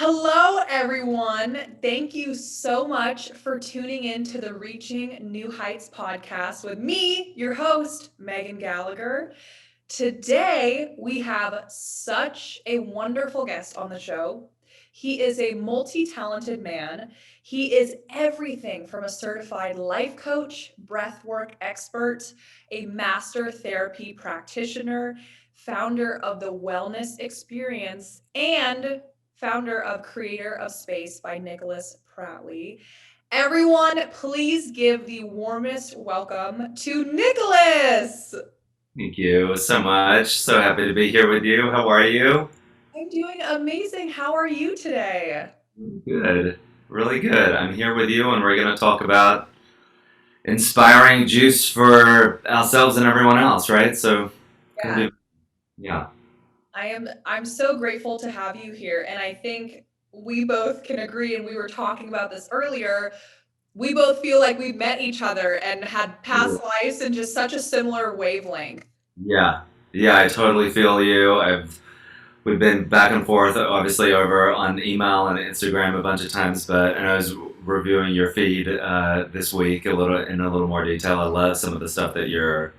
Hello, everyone. Thank you so much for tuning in to the Reaching New Heights podcast with me, your host, Megan Gallagher. Today, we have such a wonderful guest on the show. He is a multi talented man. He is everything from a certified life coach, breathwork expert, a master therapy practitioner, founder of the Wellness Experience, and founder of Creator of Space by Nicholas Pratley. Everyone, please give the warmest welcome to Nicholas. Thank you so much. So happy to be here with you. How are you? I'm doing amazing. How are you today? Good. Really good. I'm here with you, and we're going to talk about inspiring juice for ourselves and everyone else, right? So, couldn't Yeah, be, yeah. I'm so grateful to have you here. And I think we both can agree, and we were talking about this earlier. We both feel like we've met each other and had past lives in just such a similar wavelength. Yeah. Yeah, I totally feel you. We've been back and forth, obviously, over on email and Instagram a bunch of times, and I was reviewing your feed this week in a little more detail. I love some of the stuff that you're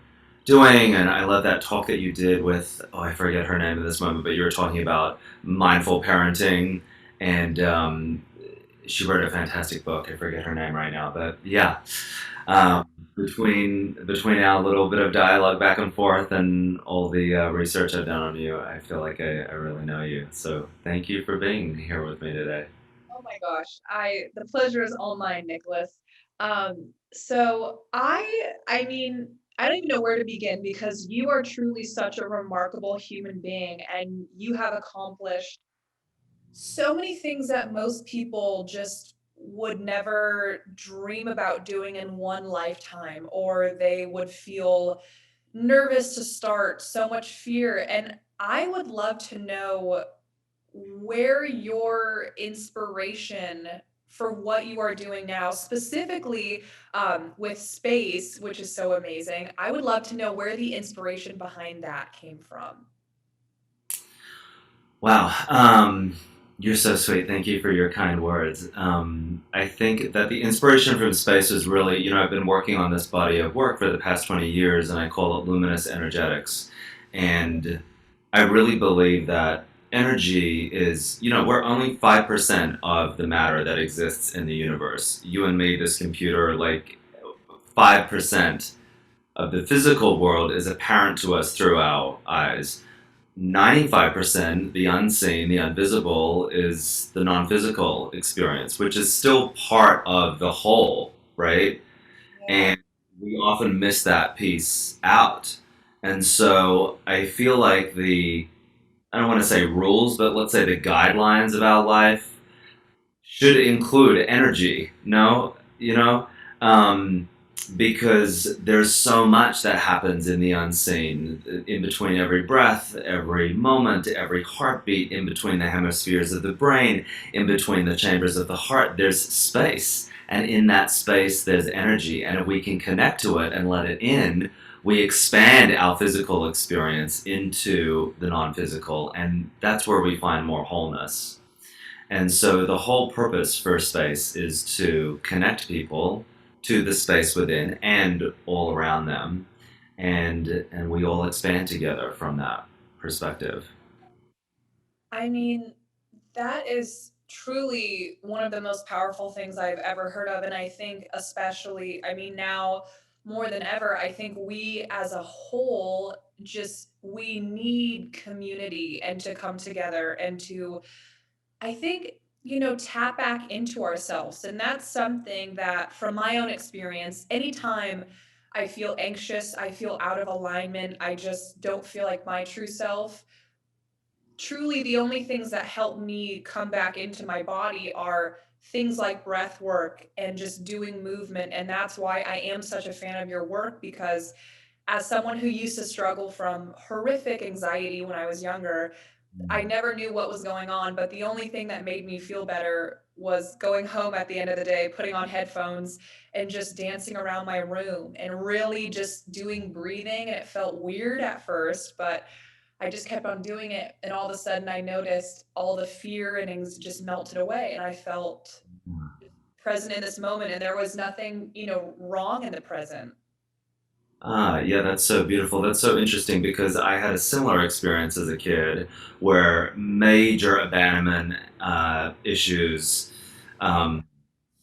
doing, and I love that talk that you did with, oh, I forget her name at this moment, but you were talking about mindful parenting, and she wrote a fantastic book. I forget her name right now, but yeah. Um, between our little bit of dialogue back and forth and all the research I've done on you, I feel like I really know you. So thank you for being here with me today. Oh my gosh, I the pleasure is all mine, Nicholas. So I don't even know where to begin because you are truly such a remarkable human being and you have accomplished so many things that most people just would never dream about doing in one lifetime, or they would feel nervous to start, so much fear. And I would love to know where your inspiration for what you are doing now, specifically with space, which is so amazing. I would love to know where the inspiration behind that came from. Wow, you're so sweet. Thank you for your kind words. I think that the inspiration from space was really, I've been working on this body of work for the past 20 years, and I call it Luminous Energetics. And I really believe that energy is, we're only 5% of the matter that exists in the universe. You and me, this computer, like 5% of the physical world is apparent to us through our eyes. 95%, the unseen, the invisible, is the non physical experience, which is still part of the whole, right? Yeah. And we often miss that piece out. And so I feel like I don't want to say rules, but let's say the guidelines of our life should include energy, no? Um, because there's so much that happens in the unseen, in between every breath, every moment, every heartbeat, in between the hemispheres of the brain, in between the chambers of the heart, there's space. And in that space, there's energy. And if we can connect to it and let it in, we expand our physical experience into the non physical. And that's where we find more wholeness. And so the whole purpose for space is to connect people to the space within and all around them. And we all expand together from that perspective. I mean, that is truly one of the most powerful things I've ever heard of. And I think, especially, I mean, now more than ever, I think we as a whole just we need community and to come together and to, I think, tap back into ourselves. And that's something that, from my own experience, anytime I feel anxious, I feel out of alignment, I just don't feel like my true self, truly the only things that help me come back into my body are things like breath work and just doing movement. And that's why I am such a fan of your work, because as someone who used to struggle from horrific anxiety when I was younger, I never knew what was going on, but the only thing that made me feel better was going home at the end of the day, putting on headphones and just dancing around my room and really just doing breathing. And it felt weird at first, but I just kept on doing it. And all of a sudden I noticed all the fear and just melted away. And I felt present in this moment. And there was nothing, wrong in the present. Ah, yeah, that's so beautiful. That's so interesting because I had a similar experience as a kid where major abandonment issues, um,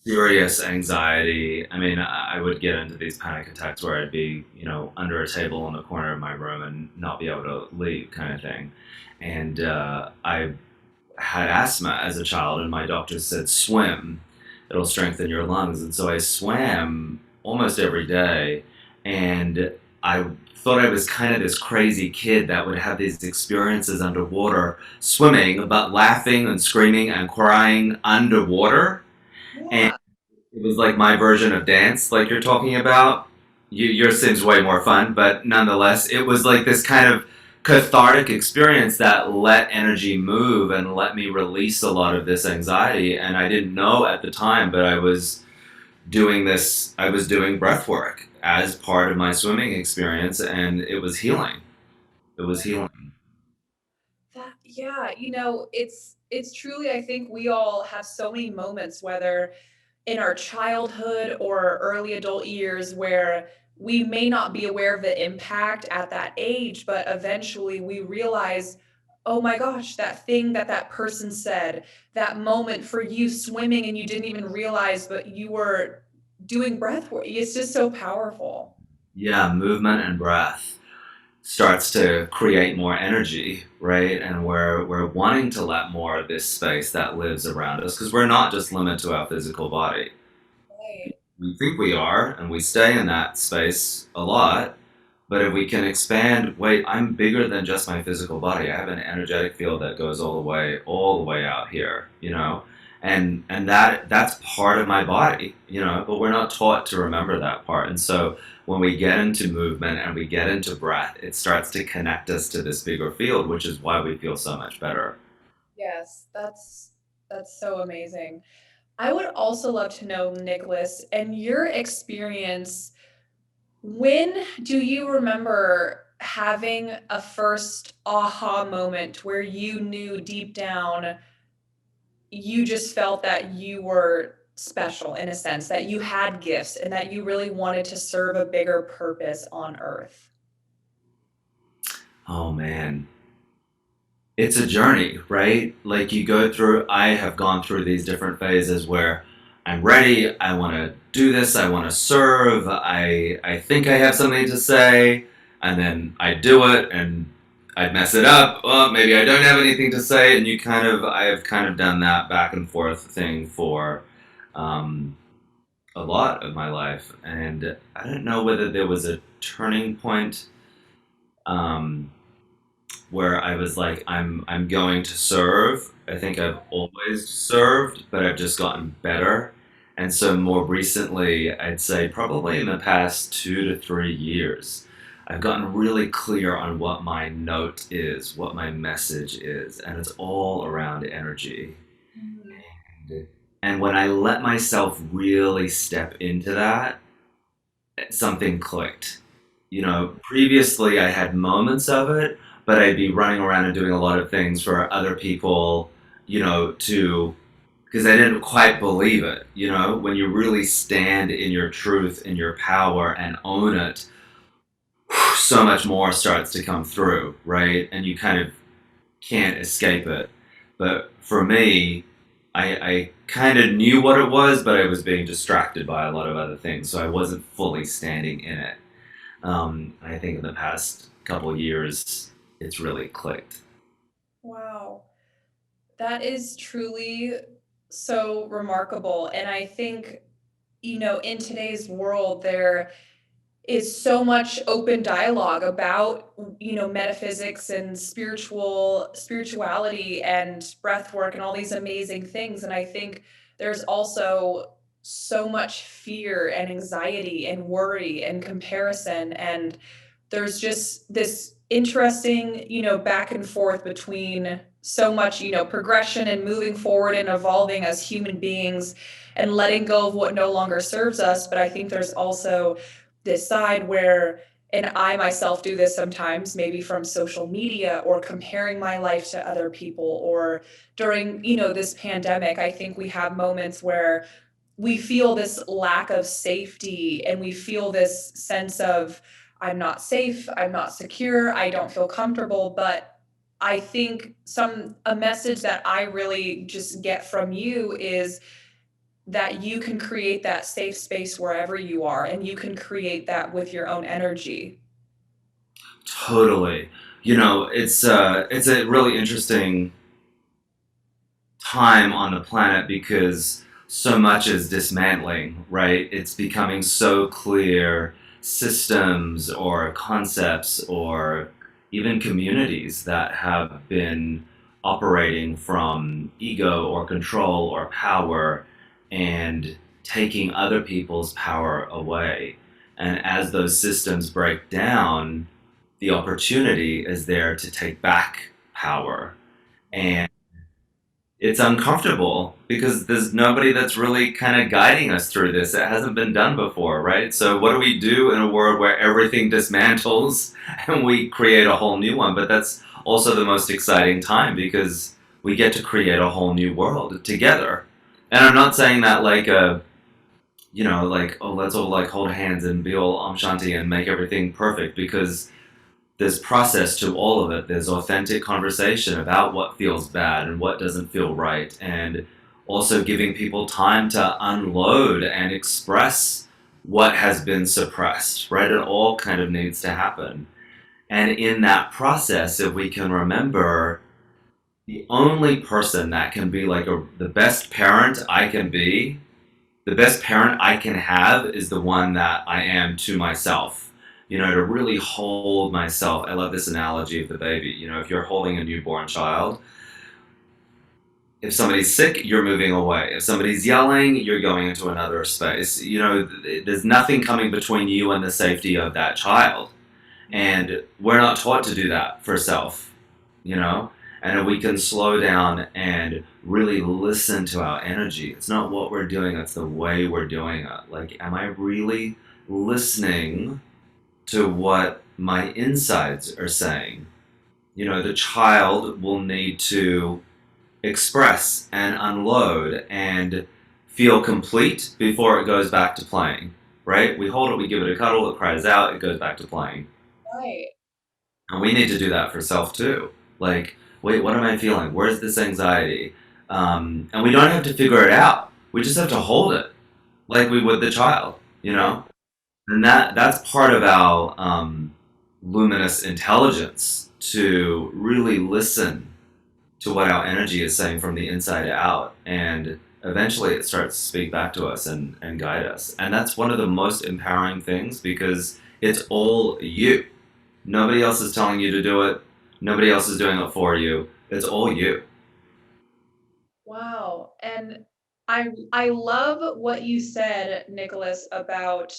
serious anxiety. I mean, I would get into these panic attacks where I'd be, under a table in the corner of my room and not be able to leave, kind of thing. And I had asthma as a child, and my doctor said, swim, it'll strengthen your lungs. And so I swam almost every day. And I thought I was kind of this crazy kid that would have these experiences underwater swimming, but laughing and screaming and crying underwater. And Yeah. it was like my version of dance, like you're talking about. Yours seems way more fun, but nonetheless, it was like this kind of cathartic experience that let energy move and let me release a lot of this anxiety. And I didn't know at the time, but I was doing this, I was doing breath work as part of my swimming experience, and it was healing. It was healing. Yeah, it's truly, I think we all have so many moments, whether in our childhood or early adult years, where we may not be aware of the impact at that age, but eventually we realize, oh my gosh, that thing that that person said, that moment for you swimming and you didn't even realize, but you were doing breath work. It's just so powerful. Yeah, movement and breath starts to create more energy, right? And we're wanting to let more of this space that lives around us because we're not just limited to our physical body. Right. We think we are, and we stay in that space a lot. But if we can expand, wait, I'm bigger than just my physical body. I have an energetic field that goes all the way out here, and that's part of my body, But we're not taught to remember that part, and so when we get into movement and we get into breath, it starts to connect us to this bigger field, which is why we feel so much better. Yes, that's so amazing. I would also love to know, Nicholas, and your experience. When do you remember having a first aha moment where you knew deep down, you just felt that you were special in a sense, that you had gifts and that you really wanted to serve a bigger purpose on earth? Oh man, it's a journey, right? Like you go through, I have gone through these different phases where I'm ready, I want to do this, I want to serve, I think I have something to say, and then I do it and I mess it up. Well, maybe I don't have anything to say, and I have kind of done that back and forth thing for um, a lot of my life, and I don't know whether there was a turning point. Um, where I was like, I'm going to serve. I think I've always served, but I've just gotten better. And so more recently, I'd say probably in the past 2 to 3 years, I've gotten really clear on what my note is, what my message is, and it's all around energy. Mhm. And when I let myself really step into that, something clicked. Previously I had moments of it, but I'd be running around and doing a lot of things for other people, to because I didn't quite believe it. When you really stand in your truth, in your power, and own it, so much more starts to come through, right? And you kind of can't escape it. But for me, I kind of knew what it was, but I was being distracted by a lot of other things, so I wasn't fully standing in it. I think in the past couple of years, it's really clicked. Wow. That is truly so remarkable. And I think, in today's world, there is so much open dialogue about, metaphysics and spirituality and breath work and all these amazing things. And I think there's also so much fear and anxiety and worry and comparison, and there's just this interesting, back and forth between so much, progression and moving forward and evolving as human beings and letting go of what no longer serves us. But I think there's also this side where And I myself do this sometimes, maybe from social media or comparing my life to other people, or during, this pandemic, I think we have moments where we feel this lack of safety and we feel this sense of, I'm not safe, I'm not secure, I don't feel comfortable. But I think a message that I really just get from you is that you can create that safe space wherever you are, and you can create that with your own energy. Totally. It's a really interesting time on the planet because so much is dismantling, right? It's becoming so clear systems or concepts or even communities that have been operating from ego or control or power and taking other people's power away. And as those systems break down, the opportunity is there to take back power. And it's uncomfortable because there's nobody that's really kind of guiding us through this. It hasn't been done before, right? So, what do we do in a world where everything dismantles and we create a whole new one? But that's also the most exciting time because we get to create a whole new world together. And I'm not saying that like like, oh, let's all like hold hands and be all Om Shanti and make everything perfect because there's process to all of it. There's authentic conversation about what feels bad and what doesn't feel right, and also giving people time to unload and express what has been suppressed, right? It all kind of needs to happen. And in that process, if we can remember the only person that can be like the best parent I can be, the best parent I can have is the one that I am to myself. To really hold myself. I love this analogy of the baby. If you're holding a newborn child, if somebody's sick, you're moving away. If somebody's yelling, you're going into another space. There's nothing coming between you and the safety of that child. And we're not taught to do that for self, you know? And if we can slow down and really listen to our energy, it's not what we're doing, it's the way we're doing it. Like, am I really listening to what my insides are saying? The child will need to express and unload and feel complete before it goes back to playing, right? We hold it, we give it a cuddle, it cries out, it goes back to playing. Right. And we need to do that for self too. Like, wait, what am I feeling? Where's this anxiety? And we don't have to figure it out. We just have to hold it like we would the child, you Yeah. know? And that's part of our luminous intelligence to really listen to what our energy is saying from the inside out. And eventually it starts to speak back to us and guide us. And that's one of the most empowering things because it's all you. Nobody else is telling you to do it. Nobody else is doing it for you. It's all you. Wow. And I love what you said, Nicholas, about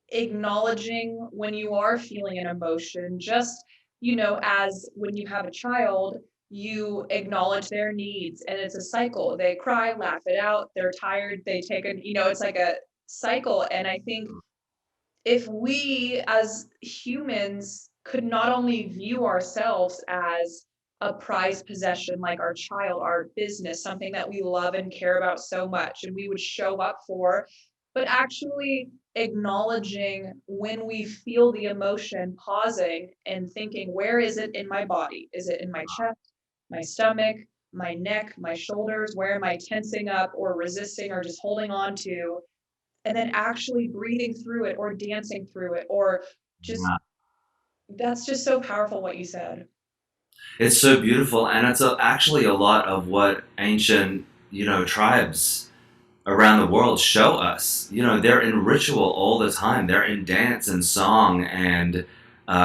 acknowledging when you are feeling an emotion. Just, as when you have a child, you acknowledge their needs, and it's a cycle. They cry, laugh it out, they're tired, they take it's like a cycle. And I think if we as humans could not only view ourselves as a prized possession like our child, our business, something that we love and care about so much and we would show up for, but actually acknowledging when we feel the emotion, pausing and thinking, where is it in my body? Is it in my chest, my stomach, my neck, my shoulders? Where am I tensing up or resisting or just holding on to? And then actually breathing through it or dancing through it, or just, Yeah. that's just so powerful what you said. It's so beautiful, and it's actually a lot of what ancient, tribes around the world show us. They're in ritual all the time. They're in dance and song and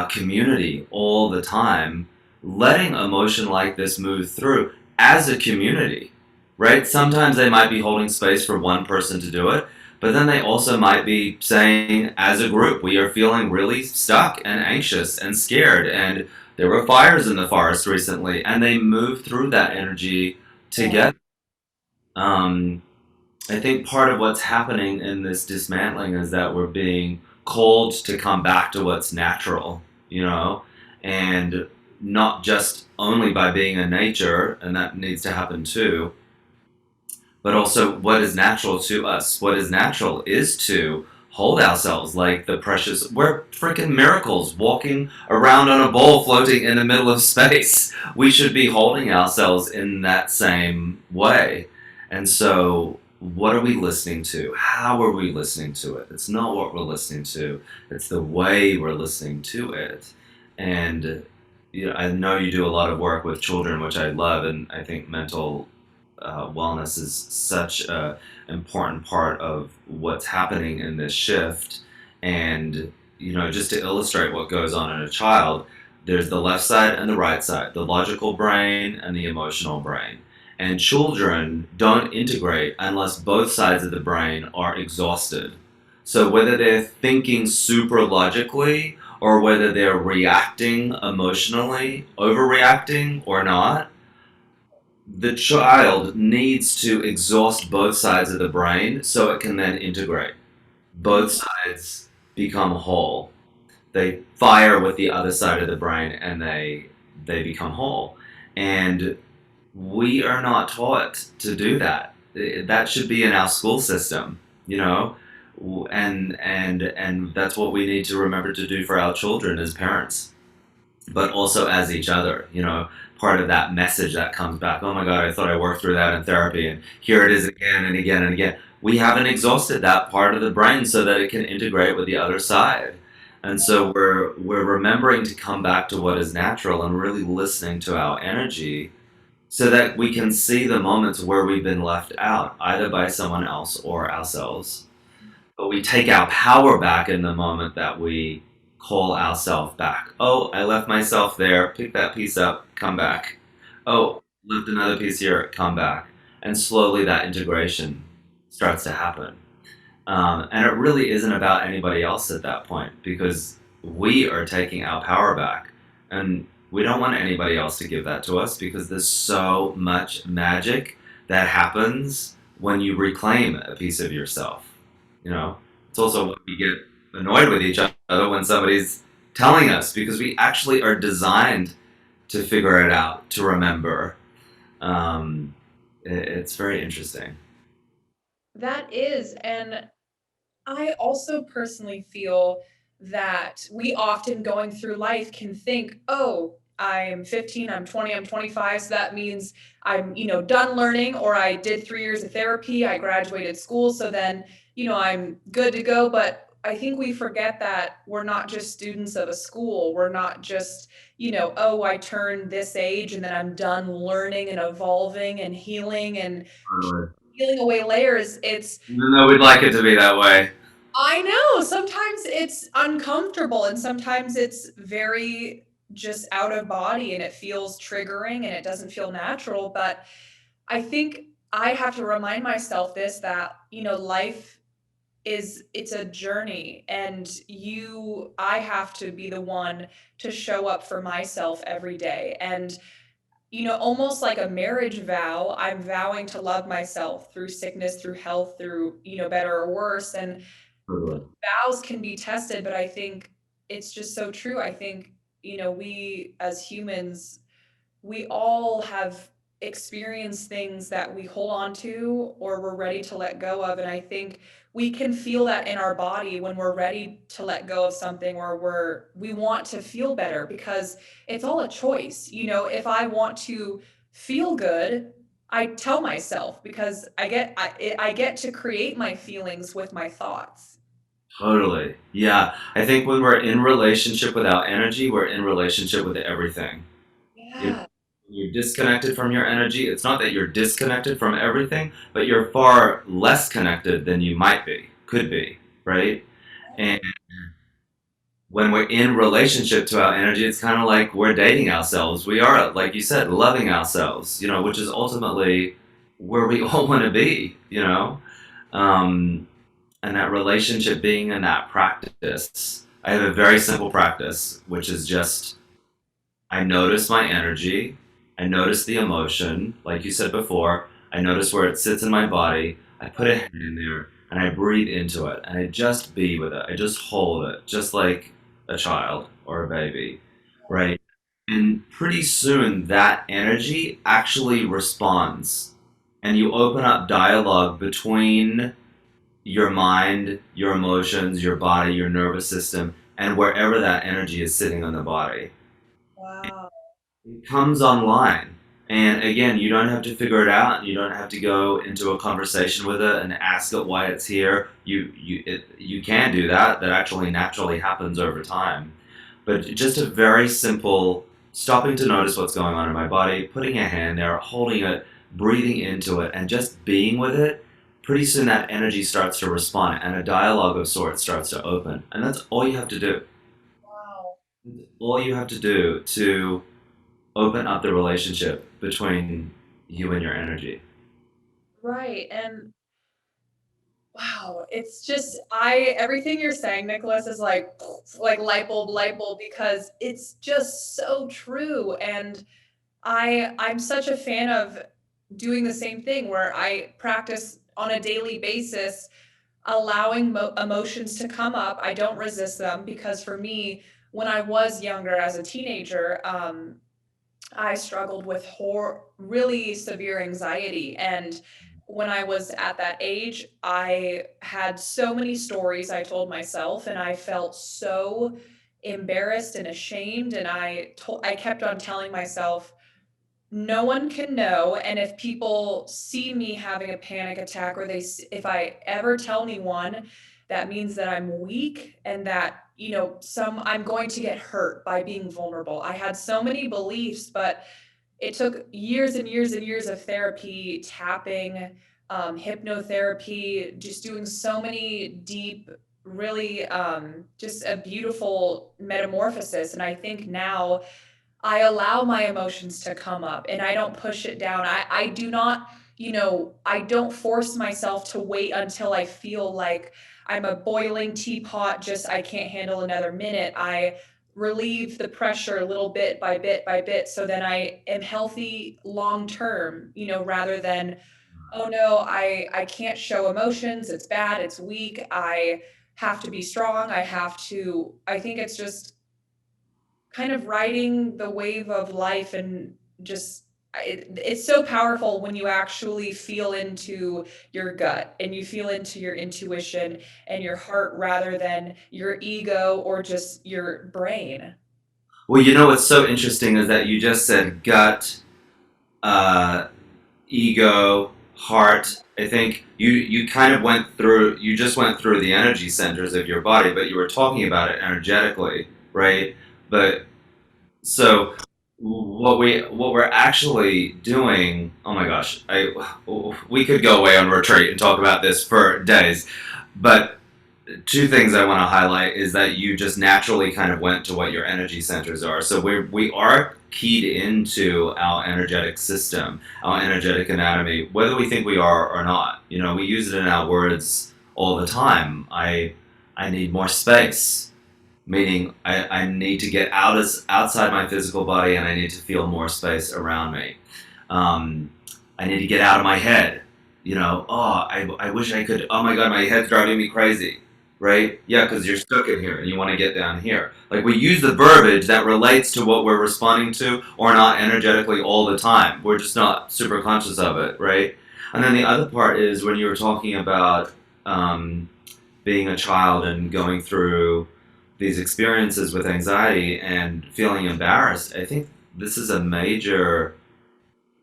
community all the time, letting emotion like this move through as a community, right? Sometimes they might be holding space for one person to do it, but then they also might be saying, as a group, we are feeling really stuck and anxious and scared, and there were fires in the forest recently, and they move through that energy Yeah. together. Um, I think part of what's happening in this dismantling is that we're being called to come back to what's natural, you know, and not just only by being in nature, and that needs to happen too, but also what is natural to us. What is natural is to hold ourselves like the precious. We're freaking miracles walking around on a ball floating in the middle of space. We should be holding ourselves in that same way. And so, what are we listening to? How are we listening to it? It's not what we're listening to, it's the way we're listening to it. And I know you do a lot of work with children, which I love, and I think mental wellness is such a important part of what's happening in this shift. And just to illustrate what goes on in a child, there's the left side and the right side, the logical brain and the emotional brain. And children don't integrate unless both sides of the brain are exhausted. So whether they're thinking super logically or whether they're reacting emotionally, overreacting or not, the child needs to exhaust both sides of the brain so it can then integrate. Both Mhm. sides become whole. They fire with the other side of the brain and they become whole. And we are not taught to do that. That should be in our school system, you know? And that's what we need to remember to do for our children as parents, but also as each other. Part of that message that comes back, oh my God, I thought I worked through that in therapy, and here it is again and again and again. We haven't exhausted that part of the brain so that it can integrate with the other side. And so we're remembering to come back to what is natural and really listening to our energy so that we can see the moments where we've been left out, either by someone else or ourselves. But we take our power back in the moment that we call ourselves back. Oh, I left myself there. Pick that piece up. Come back. Oh, left another piece here. Come back. And slowly that integration starts to happen. And it really isn't about anybody else at that point because we are taking our power back. And we don't want anybody else to give that to us because there's so much magic that happens when you reclaim a piece of yourself. It's also what we get annoyed with each other when somebody's telling us because we actually are designed to figure it out, to remember. It's very interesting. That is, and I also personally feel that we often going through life can think, oh, I'm 15, I'm 20, I'm 25, so that means I'm, done learning, or I did 3 years of therapy, I graduated school, so then, I'm good to go. But I think we forget that we're not just students of a school. We're not just, oh, I turned this age and then I'm done learning and evolving and healing and Totally. peeling away layers. It's Even though we'd like it to be that way. I know. Sometimes it's uncomfortable and sometimes it's very just out of body and it feels triggering and it doesn't feel natural. But I think I have to remind myself that, life it's a journey, and I have to be the one to show up for myself every day. And, almost like a marriage vow, I'm vowing to love myself through sickness, through health, through, better or worse. And Totally. vows can be tested, but I think it's just so true. I think, we as humans, we all have experienced things that we hold on to or we're ready to let go of. And I think we can feel that in our body when we're ready to let go of something, or we want to feel better, because it's all a choice. If I want to feel good, I tell myself, because I get to create my feelings with my thoughts. Totally. Yeah. I think when we're in relationship with our energy, we're in relationship with everything. You know, Yeah. when you're disconnected from your energy. It's not that you're disconnected from everything, but you're far less connected than you might be, could be, right? And when we're in relationship to our energy, it's kind of like we're dating ourselves. We are, like you said, loving ourselves, which is ultimately where we all want to be. Um, and that relationship being in that practice. I have a very simple practice, which is just I notice my energy, I notice the emotion, like you said before, I notice where it sits in my body, I put a hand in there, and I breathe into it, and I just be with it. I just hold it, just like a child or a baby, right? And pretty soon that energy actually responds, and you open up dialogue between your mind, your emotions, your body, your nervous system, and wherever that energy is sitting on the body. Wow. It comes online. And again, you don't have to figure it out. You don't have to go into a conversation with it and ask it why it's here. You can do that. That actually naturally happens over time. But just a very simple stopping to notice what's going on in my body, putting a hand there, holding it, breathing into it, and just being with it. Pretty soon that energy starts to respond, and a dialogue of sorts starts to open. And that's all you have to do. Wow. All you have to do to open up the relationship between you and your energy. Right. And wow, it's just I everything you're saying, Nicholas, is like light bulb, because it's just so true. And I'm such a fan of doing the same thing where I practice on a daily basis, allowing emotions to come up. I don't resist them because for me, when I was younger as a teenager, I struggled with really severe anxiety. And when I was at that age, I had so many stories I told myself, and I felt so embarrassed and ashamed. And I kept on telling myself, no one can know. And if people see me having a panic attack, or if I ever tell anyone, that means that I'm weak, and that, I'm going to get hurt by being vulnerable. I had so many beliefs, but it took years and years and years of therapy, tapping, hypnotherapy, just doing so many deep, really, just a beautiful metamorphosis. And I think now I allow my emotions to come up and I don't push it down. I do not, I don't force myself to wait until I feel like I'm a boiling teapot, just I can't handle another minute. I relieve the pressure little bit by bit by bit so then I am healthy long term, rather than, oh no, I can't show emotions. It's bad. It's weak. I have to be strong. I think it's just kind of riding the wave of life, and just it's so powerful when you actually feel into your gut and you feel into your intuition and your heart rather than your ego or just your brain. Well, what's so interesting is that you just said gut, uh, ego, heart. I think you kind of you just went through the energy centers of your body, but you were talking about it energetically, right? But so what we're actually doing, oh my gosh, we could go away on retreat and talk about this for days, but two things I want to highlight is that you just naturally kind of went to what your energy centers are. So we are keyed into our energetic system, our energetic anatomy, whether we think we are or not. We use it in our words all the time. I need more space, meaning I need to get outside my physical body, and I need to feel more space around me. I need to get out of my head. I wish I could. Oh my god, my head's driving me crazy. Right? Yeah, because you're stuck in here and you want to get down here. Like, we use the verbiage that relates to what we're responding to or not energetically all the time. We're just not super conscious of it, right? And then the other part is when you were talking about being a child and going through these experiences with anxiety and feeling embarrassed. I think this is a major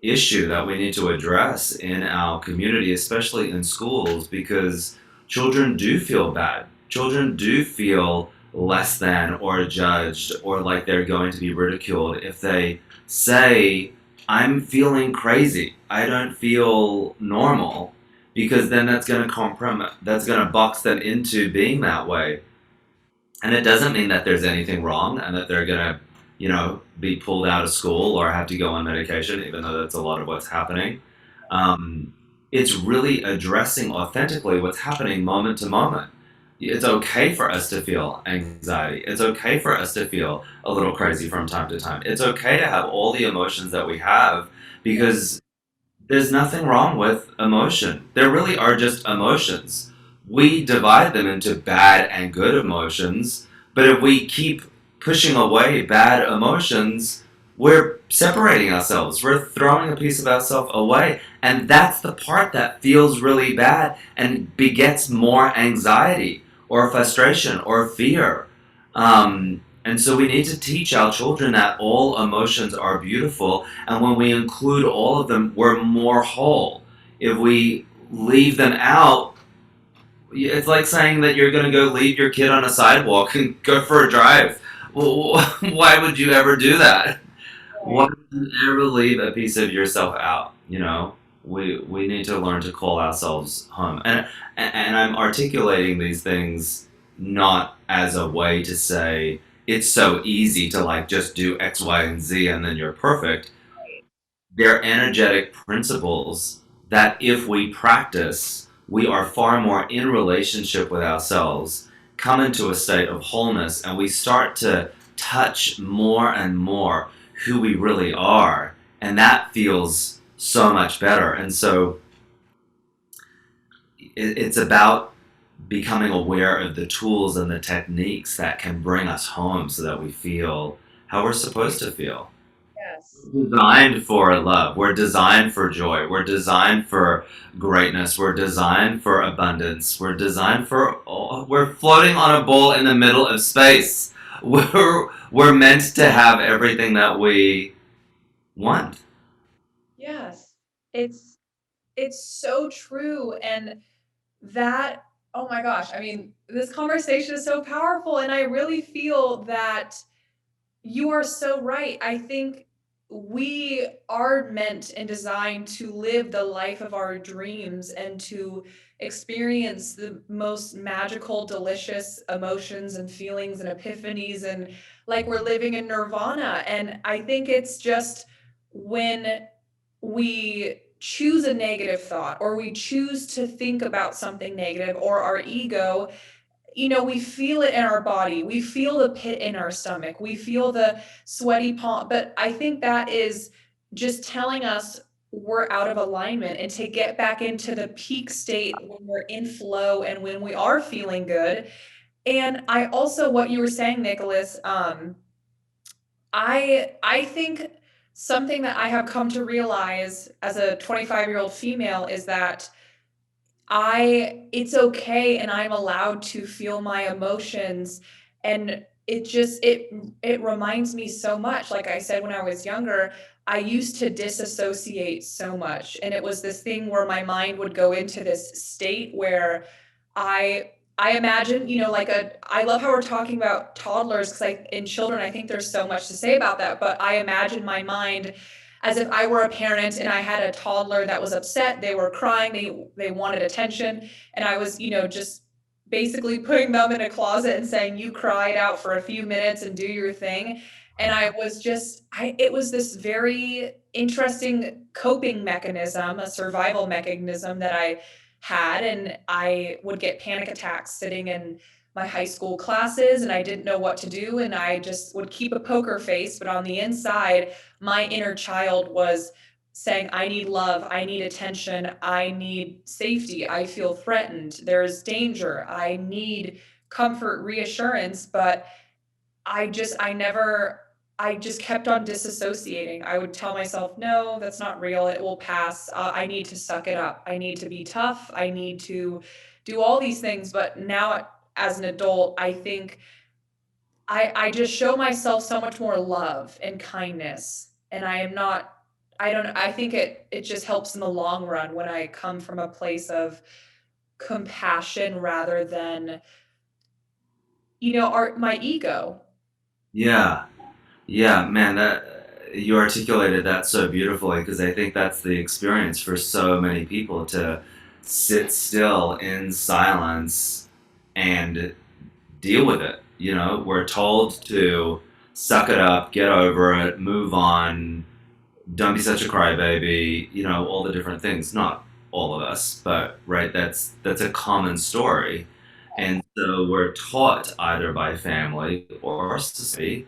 issue that we need to address in our community, especially in schools, because children do feel bad. Children do feel less than or judged or like they're going to be ridiculed if they say, I'm feeling crazy. I don't feel normal, because then that's going to that's going to box them into being that way. And it doesn't mean that there's anything wrong and that they're going to, be pulled out of school or have to go on medication, even though that's a lot of what's happening. It's really addressing authentically what's happening moment to moment. It's okay for us to feel anxiety. It's okay for us to feel a little crazy from time to time. It's okay to have all the emotions that we have, because there's nothing wrong with emotion. There really are just emotions. we divide them into bad and good emotions, but if we keep pushing away bad emotions, we're separating ourselves. We're throwing a piece of ourselves away. And that's the part that feels really bad and begets more anxiety or frustration or fear. And so we need to teach our children that all emotions are beautiful. And when we include all of them, we're more whole. If we leave them out, it's like saying that you're going to go leave your kid on a sidewalk and go for a drive. Well, why would you ever do that? Why Right. would you ever leave a piece of yourself out? You know, we need to learn to call ourselves home. And I'm articulating these things not as a way to say it's so easy to like just do X, Y, and Z and then you're perfect. They're energetic principles that if we practice, we are far more in relationship with ourselves, come into a state of wholeness, and we start to touch more and more who we really are. And that feels so much better. And so it's about becoming aware of the tools and the techniques that can bring us home so that we feel how we're supposed to feel. Yes. Designed for love. We're designed for joy. We're designed for greatness. We're designed for abundance. We're designed for. We're floating on a ball in the middle of space. We're meant to have everything that we want. Yes. It's it's so true. And that, oh my gosh, I mean, this conversation is so powerful. And I really feel that you are so right. I think we are meant and designed to live the life of our dreams and to experience the most magical, delicious emotions and feelings and epiphanies, and like we're living in nirvana. And I think it's just when we choose a negative thought or we choose to think about something negative, or our ego, we feel it in our body. We feel the pit in our stomach. We feel the sweaty palm. But I think that is just telling us we're out of alignment, and to get back into the peak state when we're in flow and when we are feeling good. And I also, what you were saying, Nicholas, I think something that I have come to realize as a 25-year-old female is that it's okay and I'm allowed to feel my emotions. And it reminds me so much. Like I said, when I was younger, I used to disassociate so much. And it was this thing where my mind would go into this state where I imagine, I love how we're talking about toddlers, because in children, I think there's so much to say about that. But I imagine my mind as if I were a parent and I had a toddler that was upset, they were crying, they wanted attention, and I was, just basically putting them in a closet and saying, "You cried out for a few minutes and do your thing." And I was just I it was this very interesting coping mechanism, a survival mechanism that I had, and I would get panic attacks sitting in my high school classes, and I didn't know what to do, and I just would keep a poker face, but on the inside my inner child was saying, I need love, I need attention, I need safety, I feel threatened, there's danger, I need comfort, reassurance. But I never, I just kept on disassociating. I would tell myself, no, that's not real, it will pass. I need to suck it up, I need to be tough, I need to do all these things. But now, as an adult, I think I just show myself so much more love and kindness, and I am not, I don't, I think it just helps in the long run when I come from a place of compassion rather than, my ego. Yeah, yeah, man. That you articulated that so beautifully because I think that's the experience for so many people to sit still in silence and deal with it. You know, we're told to suck it up, get over it, move on, don't be such a crybaby, you know, all the different things. Not all of us, but right, that's a common story. And so we're taught either by family or society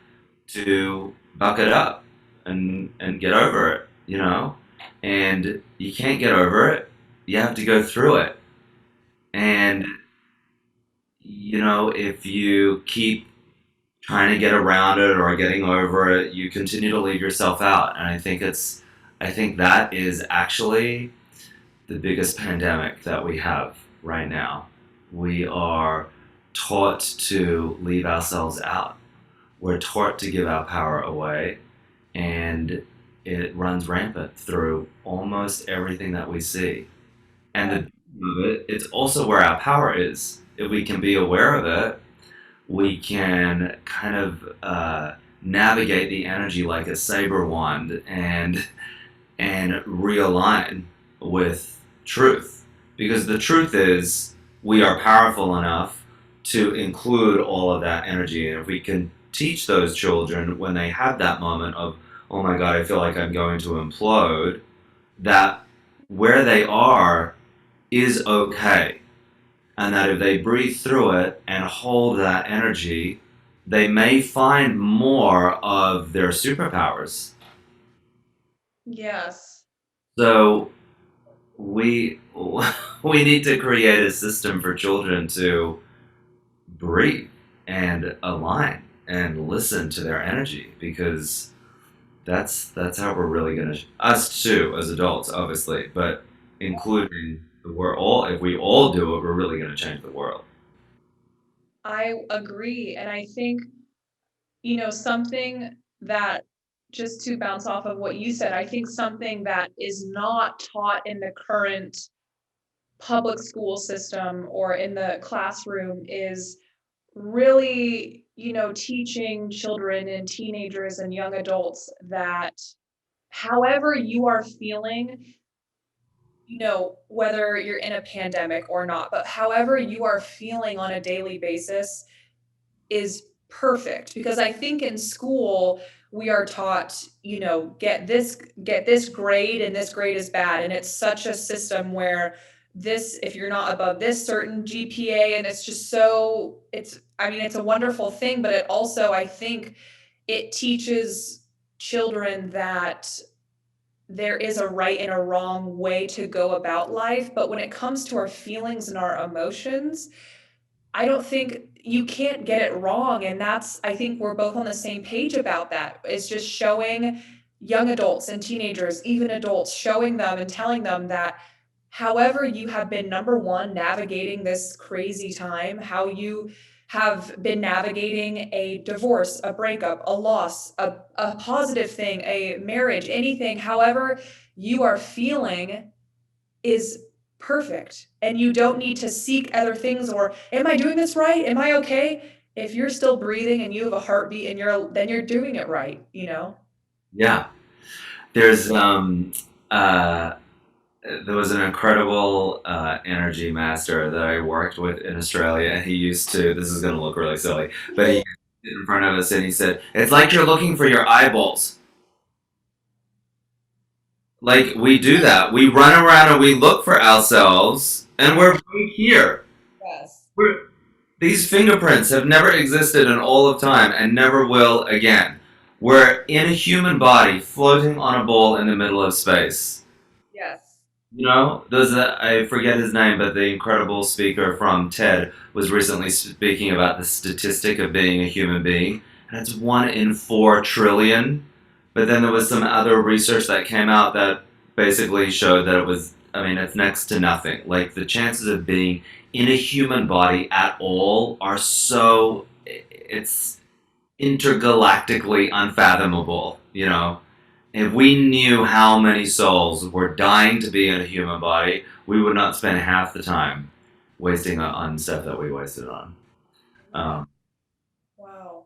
to buck it up and get over it, you know? And you can't get over it. You have to go through it. And if you keep trying to get around it or getting over it, you continue to leave yourself out. And I think that is actually the biggest pandemic that we have right now. We are taught to leave ourselves out. We're taught to give our power away, and it runs rampant through almost everything that we see. And the Yeah. beauty of it, it's also where our power is. If we can be aware of it, we can kind of navigate the energy like a saber wand and realign with truth. Because the truth is, we are powerful enough to include all of that energy. And if we can teach those children when they have that moment of, oh my God, I feel like I'm going to implode, that where they are is okay. And that if they breathe through it and hold that energy, they may find more of their superpowers. Yes. So we we need to create a system for children to breathe and align and listen to their energy, because that's how we're really gonna, us too as adults obviously, but including we're all, if we all do it, we're really gonna change the world. I agree. And I think, something that, just to bounce off of what you said, I think something that is not taught in the current public school system or in the classroom is really, teaching children and teenagers and young adults that however you are feeling, whether you're in a pandemic or not, but however you are feeling on a daily basis is perfect. Because I think in school we are taught, get this grade and this grade is bad, and it's such a system where this, if you're not above this certain GPA, and it's just so, it's, I mean, it's a wonderful thing, but it also, I think, it teaches children that there is a right and a wrong way to go about life. But when it comes to our feelings and our emotions, I don't think you can't get it wrong. And that's, I think we're both on the same page about that. It's just showing young adults and teenagers, even adults, showing them and telling them that however you have been, number one, navigating this crazy time, how you have been navigating a divorce, a breakup, a loss, a positive thing, a marriage, anything, however you are feeling is perfect. And you don't need to seek other things or, am I doing this right? Am I okay? If you're still breathing and you have a heartbeat and then you're doing it right, you know? Yeah, there's uh there was an incredible energy master that I worked with in Australia, and he used to, this is going to look really silly, but he stood in front of us and he said, it's like you're looking for your eyeballs. Like, we do that. We run around and we look for ourselves, and we're right here. Yes. We're, these fingerprints have never existed in all of time and never will again. We're in a human body floating on a ball in the middle of space. Yes. There's I forget his name, but the incredible speaker from TED was recently speaking about the statistic of being a human being, and it's 1 in 4 trillion. But then there was some other research that came out that basically showed that it was, I mean, it's next to nothing. Like, the chances of being in a human body at all are so, it's intergalactically unfathomable. If we knew how many souls were dying to be in a human body, we would not spend half the time wasting on stuff that we wasted on. Amen. Um, Wow.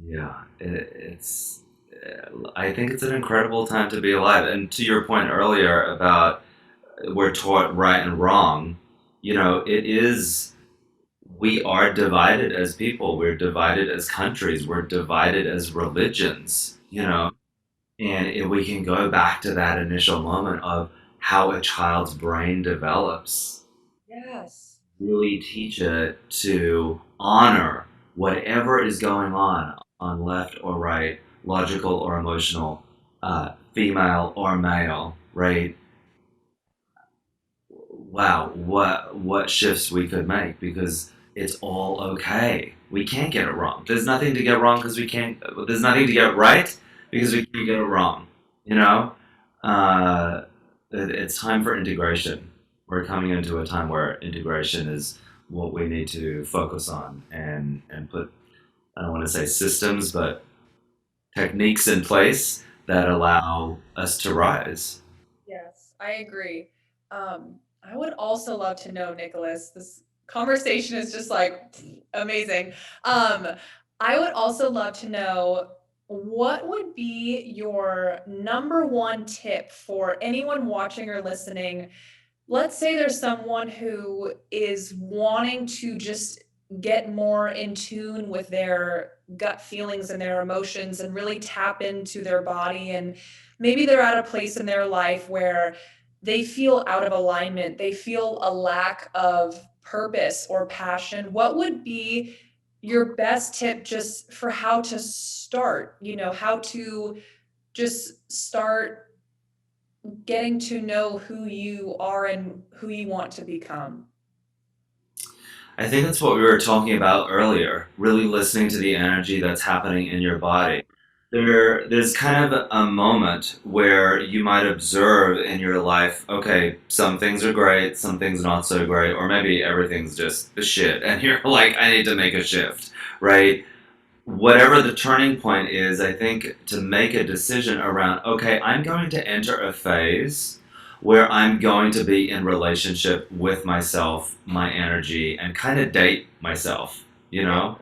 yeah, it's. I think it's an incredible time to be alive. And to your point earlier about we're taught right and wrong, it is. We are divided as people. We're divided as countries. We're divided as religions. And if we can go back to that initial moment of how a child's brain develops, Yes. really teach it to honor whatever is going on left or right, logical or emotional, female or male, right? Wow, what shifts we could make, because it's all okay. We can't get it wrong. There's nothing to get wrong because we can't. There's nothing to get right because we can't get it wrong. You know, uh, it's time for integration. We're coming into a time where integration is what we need to focus on and put. I don't want to say systems, but techniques in place that allow us to rise. Yes, I agree. I would also love to know, Nicholas, this conversation is just like amazing. Um, I would also love to know what would be your number one tip for anyone watching or listening. Let's say there's someone who is wanting to just get more in tune with their gut feelings and their emotions and really tap into their body. And maybe they're at a place in their life where they feel out of alignment, they feel a lack of purpose or passion. What would be your best tip just for how to start, how to just start getting to know who you are and who you want to become? I think that's what we were talking about earlier, really listening to the energy that's happening in your body. There's kind of a moment where you might observe in your life, okay, some things are great, some things not so great, or maybe everything's just the shit, and you're like, I need to make a shift, right? Whatever the turning point is, I think to make a decision around, okay, I'm going to enter a phase where I'm going to be in relationship with myself, my energy, and kind of date myself, you Yeah. know?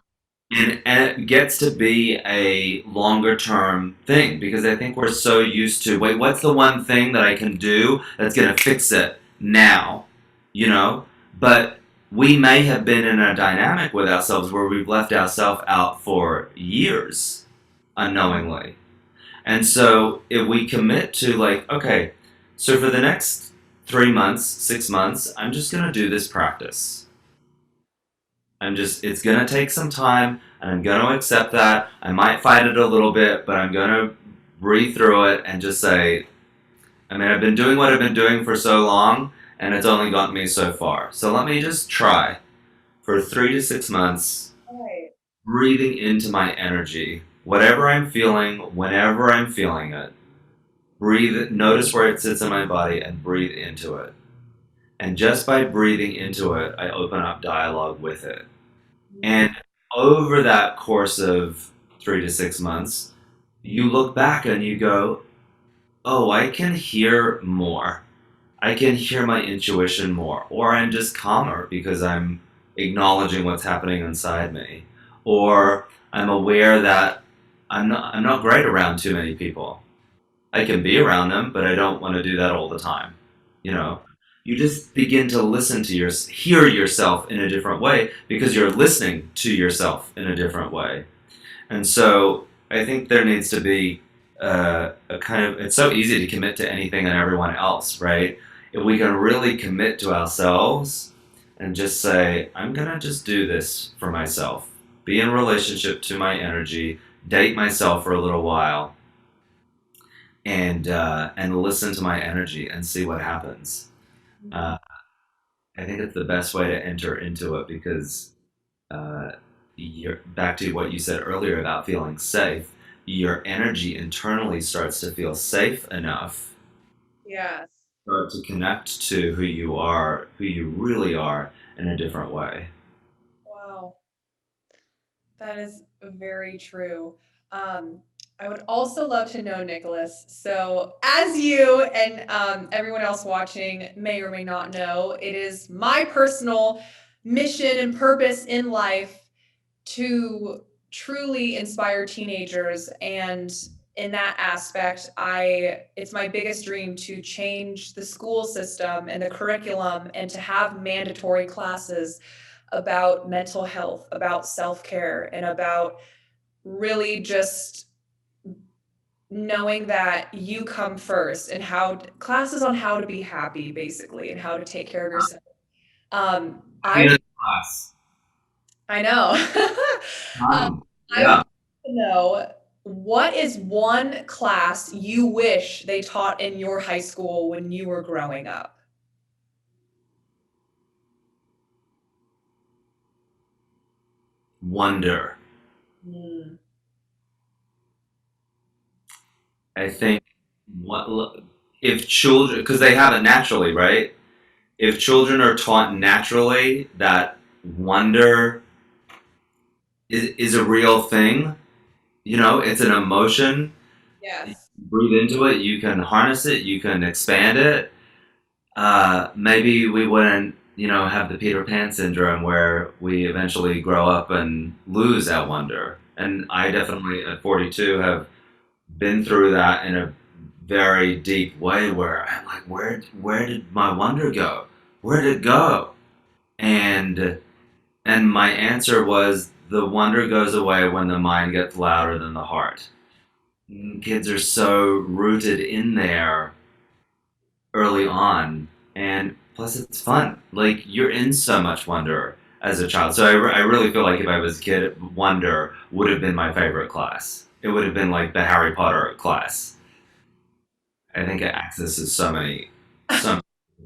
And it gets to be a longer term thing because I think we're so used to, wait, what's the one thing that I can do that's going to fix it now? You know? But we may have been in a dynamic with ourselves where we've left ourselves out for years unknowingly. And so if we commit to, like, okay, so for the next 3 months, 6 months, I'm just going to do this practice. It's gonna take some time, and I'm gonna accept that. I might fight it a little bit, but I'm gonna breathe through it and just say, I mean, I've been doing what I've been doing for so long, and it's only gotten me so far. So let me just try for 3 to 6 months, Right. breathing into my energy. Whatever I'm feeling, whenever I'm feeling it, breathe it, notice where it sits in my body, and breathe into it. And just by breathing into it, I open up dialogue with it. And over that course of 3 to 6 months, you look back and you go, oh, I can hear more. I can hear my intuition more. Or I'm just calmer because I'm acknowledging what's happening inside me. Or I'm aware that I'm not great around too many people. I can be around them, but I don't want to do that all the time. You know, you just begin to listen to hear yourself in a different way because you're listening to yourself in a different way. And so I think there needs to be a kind of, it's so easy to commit to anything and everyone else, right? If we can really commit to ourselves and just say, I'm going to just do this for myself, be in relationship to my energy, date myself for a little while, and listen to my energy and see what happens. Mhm. Uh, I think it's the best way to enter into it because uh, you're back to what you said earlier about feeling safe. Your energy internally starts to feel safe enough Yes. start to connect to who you are, who you really are, in a different way. Wow. That is very true. Um, I would also love to know, Nicholas. So, as you and everyone else watching may or may not know, it is my personal mission and purpose in life to truly inspire teenagers. And in that aspect, it's my biggest dream to change the school system and the curriculum and to have mandatory classes about mental health, about self-care, and about really just knowing that you come first and how classes on how to be happy basically and how to take care of yourself. I Happiness class. I know. I would Yeah. like to know, what is one class you wish they taught in your high school when you were growing up? wonder. Mm. I think what if children, because they have it naturally, right? If children are taught naturally that wonder is a real thing, it's an emotion. You Yes. breathe into it, you can harness it, you can expand it. Maybe we wouldn't, have the Peter Pan syndrome where we eventually grow up and lose that wonder. And I definitely, at 42, have been through that in a very deep way where I'm like, where did my wonder go? Where did it go? And and my answer was the wonder goes away when the mind gets louder than the heart. Kids are so rooted in there early on, and plus it's fun. Like you're in so much wonder as a child. So I really feel like if I was a kid, wonder would have been my favorite class. It would have been like the Harry Potter class. I think it accesses so many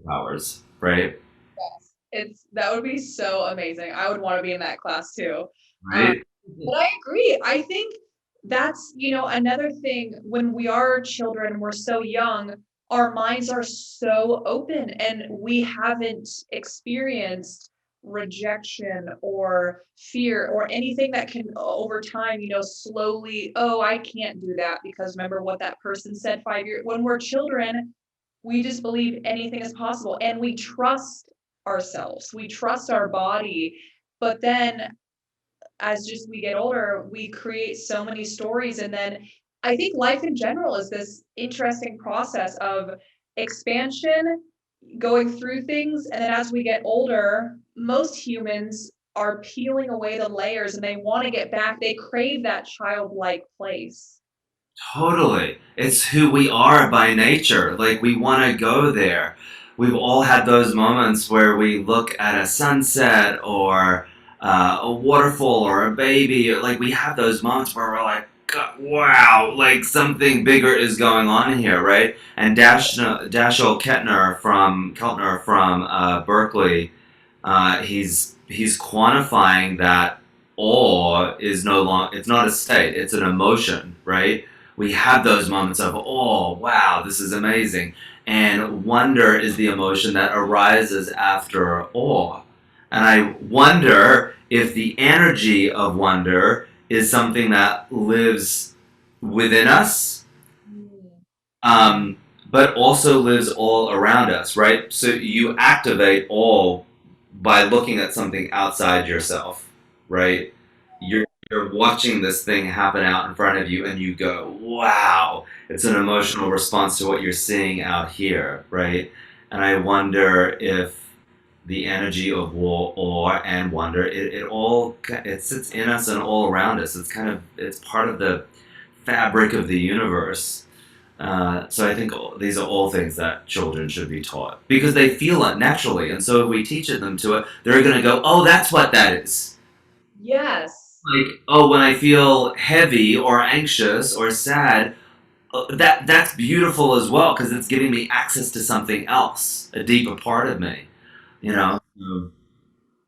powers, right? Yes. It's that would be so amazing. I would want to be in that class too. Um, Right? but I agree. I think that's, another thing when we are children, we're so young, our minds are so open and we haven't experienced rejection or fear or anything that can over time, slowly, oh, I can't do that because remember what that person said 5 years when we're children, we just believe anything is possible and we trust ourselves. We trust our body. But then as just we get older, we create so many stories. And then I think life in general is this interesting process of expansion, going through things. And then as we get older, most humans are peeling away the layers and they want to get back. They crave that childlike place. Totally. It's who we are by nature. Like, we want to go there. We've all had those moments where we look at a sunset or a waterfall or a baby. Like, we have those moments where we're like, "God, wow, like something bigger is going on here, right?" And Dashiell Keltner from Berkeley, he's quantifying that awe is no longer, it's not a state, it's an emotion, right? We have those moments of, oh, wow, this is amazing. And wonder is the emotion that arises after awe. And I wonder if the energy of wonder is something that lives within us, Mm. um, but also lives all around us, right? So you activate awe by looking at something outside yourself, right? You're watching this thing happen out in front of you and you go, wow, it's an emotional response to what you're seeing out here, right? And I wonder if the energy of awe and wonder, it sits in us and all around us. It's part of the fabric of the universe. So I think these are all things that children should be taught because they feel it naturally, and so if we teach them to it, they're going to go, "Oh, that's what that is." Yes. Like, oh, when I feel heavy or anxious or sad, that's beautiful as well because it's giving me access to something else, a deeper part of me. You know.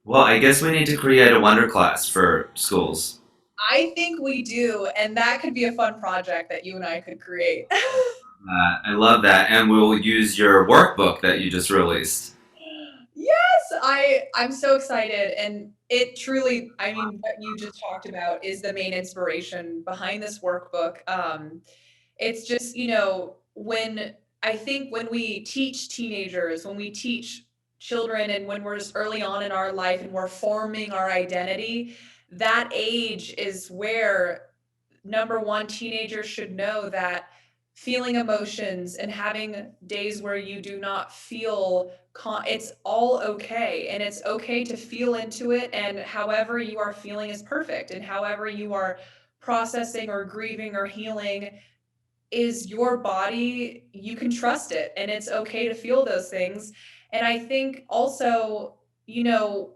Well, I guess we need to create a wonder class for schools. I think we do, and that could be a fun project that you and I could create. I love that, and we'll use your workbook that you just released. Yes, I'm so excited and it truly, I mean, what you just talked about is the main inspiration behind this workbook. It's just, when I think when we teach teenagers, when we teach children and when we're just early on in our life and we're forming our identity, that age is where number one, teenagers should know that feeling emotions and having days where you do not feel it's all okay and it's okay to feel into it and however you are feeling is perfect and however you are processing or grieving or healing is your body, you can trust it and it's okay to feel those things. And I think also,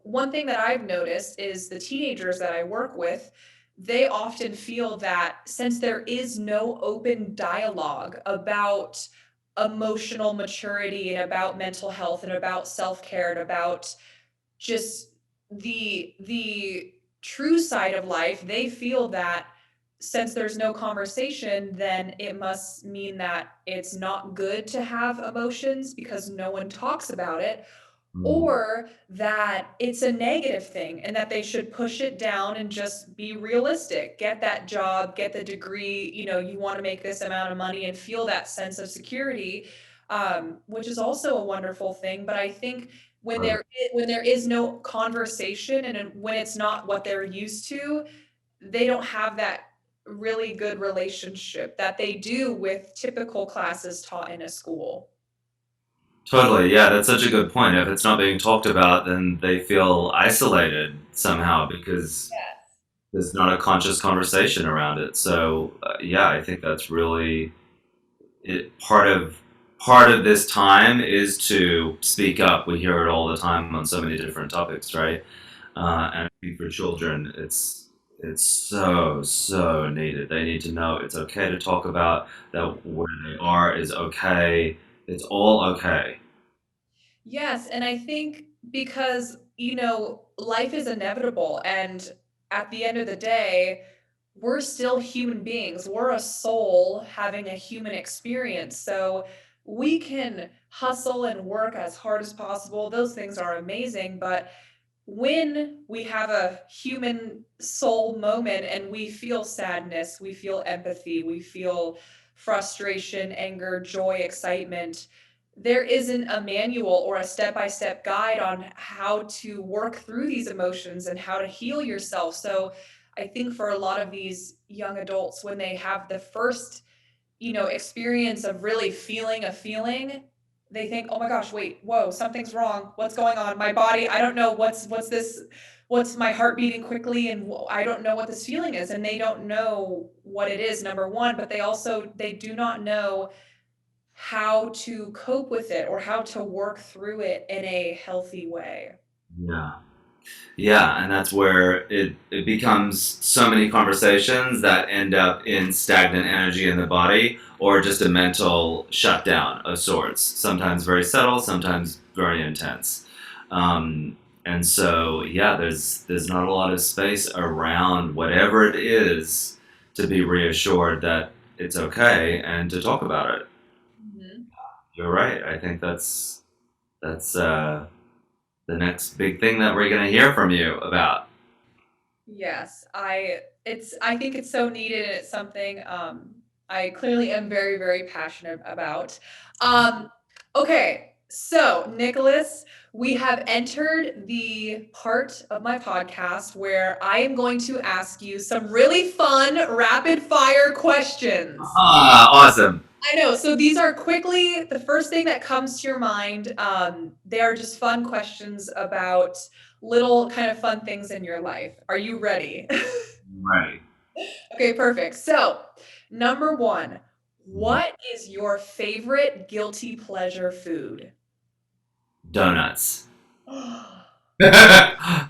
one thing that I've noticed is the teenagers that I work with, they often feel that since there is no open dialogue about emotional maturity and about mental health and about self-care and about just the true side of life, they feel that since there's no conversation, then it must mean that it's not good to have emotions because no one talks about it, Mm. or that it's a negative thing and that they should push it down and just be realistic. Get that job, get the degree, you want to make this amount of money and feel that sense of security, which is also a wonderful thing. But I think when there is no conversation and when it's not what they're used to, they don't have that really good relationship that they do with typical classes taught in a school. Totally, yeah, that's such a good point. If it's not being talked about, then they feel isolated somehow because there's not a conscious conversation around it. So, yeah, I think that's really it. Part of this time is to speak up. We hear it all the time on so many different topics, right? And I think for children, it's so needed. They need to know it's okay to talk about that. Where they are is okay. It's all okay. Yes, and I think because, life is inevitable, and at the end of the day, we're still human beings. We're a soul having a human experience. So we can hustle and work as hard as possible. Those things are amazing, but when we have a human soul moment and we feel sadness, we feel empathy, we feel frustration, anger, joy, excitement, there isn't a manual or a step by step guide on how to work through these emotions and how to heal yourself. So I think for a lot of these young adults, when they have the first experience of really feeling a feeling, they think, "Oh my gosh, wait, whoa, something's wrong. What's going on? My body, I don't know what's this, what's my heart beating quickly and I don't know what this feeling is." And they don't know what it is, number 1, but they do not know how to cope with it or how to work through it in a healthy way. Yeah. Yeah, and that's where it becomes so many conversations that end up in stagnant energy in the body or just a mental shutdown of sorts. Sometimes very subtle, sometimes very intense. And so, yeah, there's not a lot of space around whatever it is to be reassured that it's okay and to talk about it. Mhm. You're right. I think that's the next big thing that we're going to hear from you about. Yes, I think it's so needed and it's something I clearly am very, very passionate about. Um, okay, so Nicholas, we have entered the part of my podcast where I am going to ask you some really fun rapid fire questions. Ah, awesome. I know. So these are quickly the first thing that comes to your mind. They are just fun questions about little kind of fun things in your life. Are you ready? Right. Okay, perfect. So, number one, what is your favorite guilty pleasure food? Donuts. Yeah.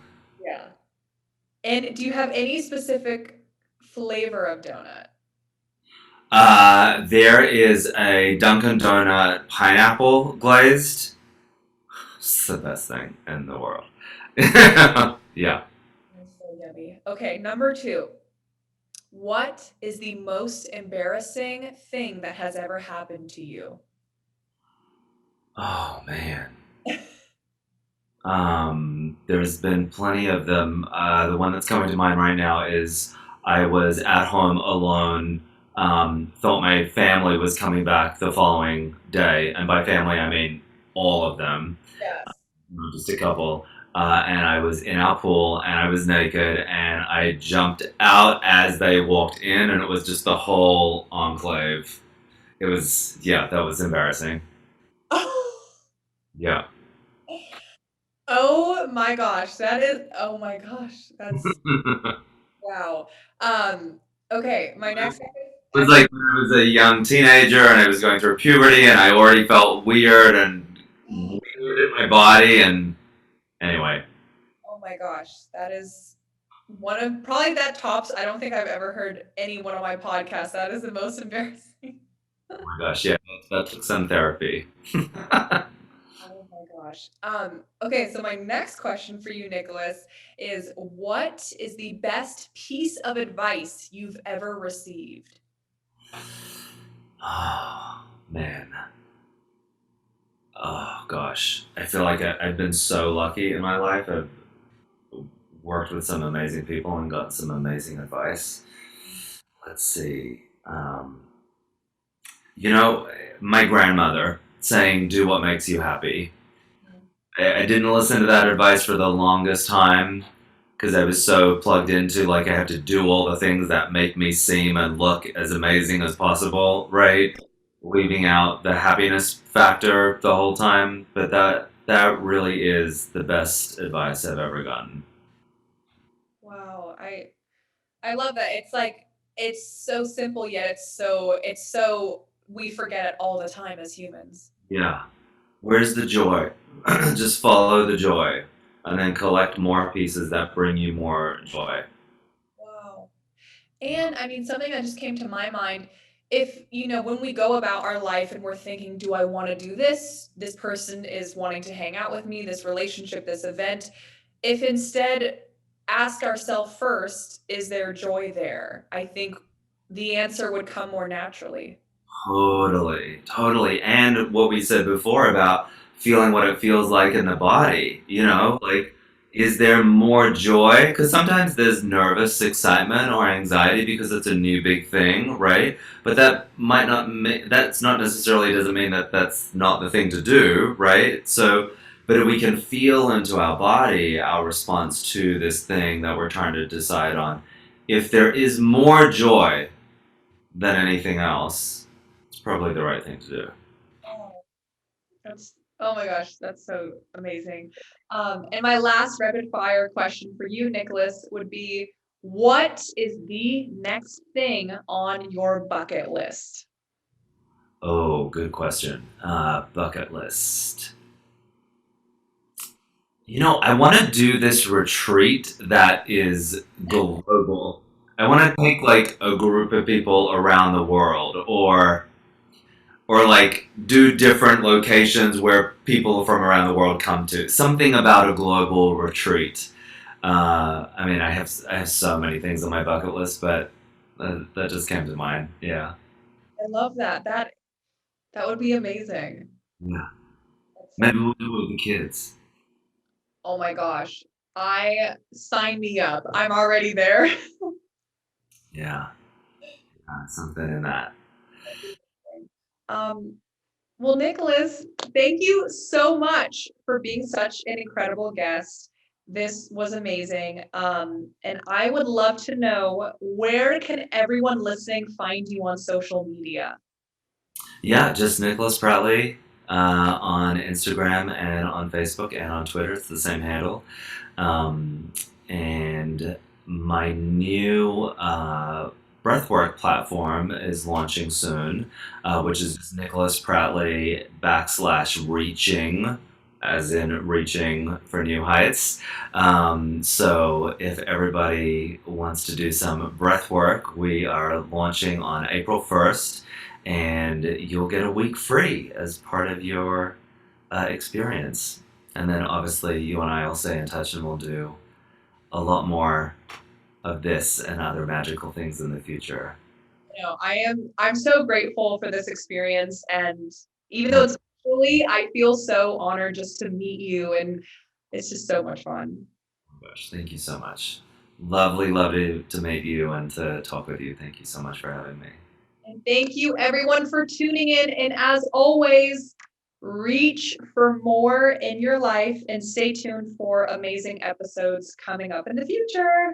And do you have any specific flavor of donut? There is a Dunkin' Donut pineapple glazed. It's the best thing in the world. Yeah. That's so yummy. Okay, number two. What is the most embarrassing thing that has ever happened to you? Oh man. There's been plenty of them. The one that's coming to mind right now is I was at home alone. Thought my family was coming back the following day, and by family I mean all of them, Yes. not just a couple. And I was in our pool, and I was naked, and I jumped out as they walked in, and it was just the whole enclave. It was, yeah, that was embarrassing. Yeah. Oh my gosh, oh my gosh, that's wow. Um, okay, my next It was I like when I was a young teenager and I was going through puberty and I already felt weird and weird in my body and anyway. oh my gosh, that is one of probably that tops. I don't think I've ever heard any one of my podcasts. That is the most embarrassing. Oh my gosh, yeah, that took some therapy. Oh my gosh. Okay, so my next question for you, Nicholas, is what is the best piece of advice you've ever received? Oh, man. Oh, gosh. I feel like I've been so lucky in my life. I've worked with some amazing people and got some amazing advice. Let's see. You know, my grandmother saying, do what makes you happy. I didn't listen to that advice for the longest time because I was so plugged into like I have to do all the things that make me seem and look as amazing as possible, right? Leaving out the happiness factor the whole time, but that really is the best advice I've ever gotten. Wow, I love that. It's like it's so simple yet it's so we forget it all the time as humans. Yeah. Where's the joy? Just follow the joy and then collect more pieces that bring you more joy. Wow. And I mean, something that just came to my mind, if, when we go about our life and we're thinking, do I want to do this? This person is wanting to hang out with me, this relationship, this event. If instead ask ourselves first, is there joy there? I think the answer would come more naturally. Totally, totally. And what we said before about feeling what it feels like in the body, like, is there more joy? Because sometimes there's nervous excitement or anxiety because it's a new big thing, right? But that's not necessarily doesn't mean that that's not the thing to do, right? So, but if we can feel into our body our response to this thing that we're trying to decide on, if there is more joy than anything else, it's probably the right thing to do. Oh, oh my gosh, that's so amazing. And my last rapid fire question for you, Nicholas, would be what is the next thing on your bucket list? Oh, good question. Bucket list. I want to do this retreat that is global. I want to take like a group of people around the world, or like do different locations where people from around the world come to. Something about a global retreat. I mean, I have so many things on my bucket list, but that just came to mind. Yeah. I love that. That would be amazing. Yeah. That's so Maybe we'll do it with the kids. oh my gosh. I sign me up. I'm already there. Yeah. Something in that. Um, well, Nicholas, thank you so much for being such an incredible guest. This was amazing. And I would love to know where can everyone listening find you on social media? Yeah, just Nicholas Pratley on Instagram and on Facebook and on Twitter. It's the same handle. And my new breathwork platform is launching soon, which is just Nicholas Pratley /reaching, as in reaching for new heights. So if everybody wants to do some breath work, we are launching on April 1st, and you'll get a week free as part of your experience. And then obviously you and I will stay in touch and we'll do a lot more of this and other magical things in the future. I'm so grateful for this experience. And even though Yeah. it's virtually, I feel so honored just to meet you. And it's just so much fun. Oh gosh, thank you so much. Lovely, lovely to meet you and to talk with you. Thank you so much for having me. And thank you everyone for tuning in. And as always, reach for more in your life and stay tuned for amazing episodes coming up in the future.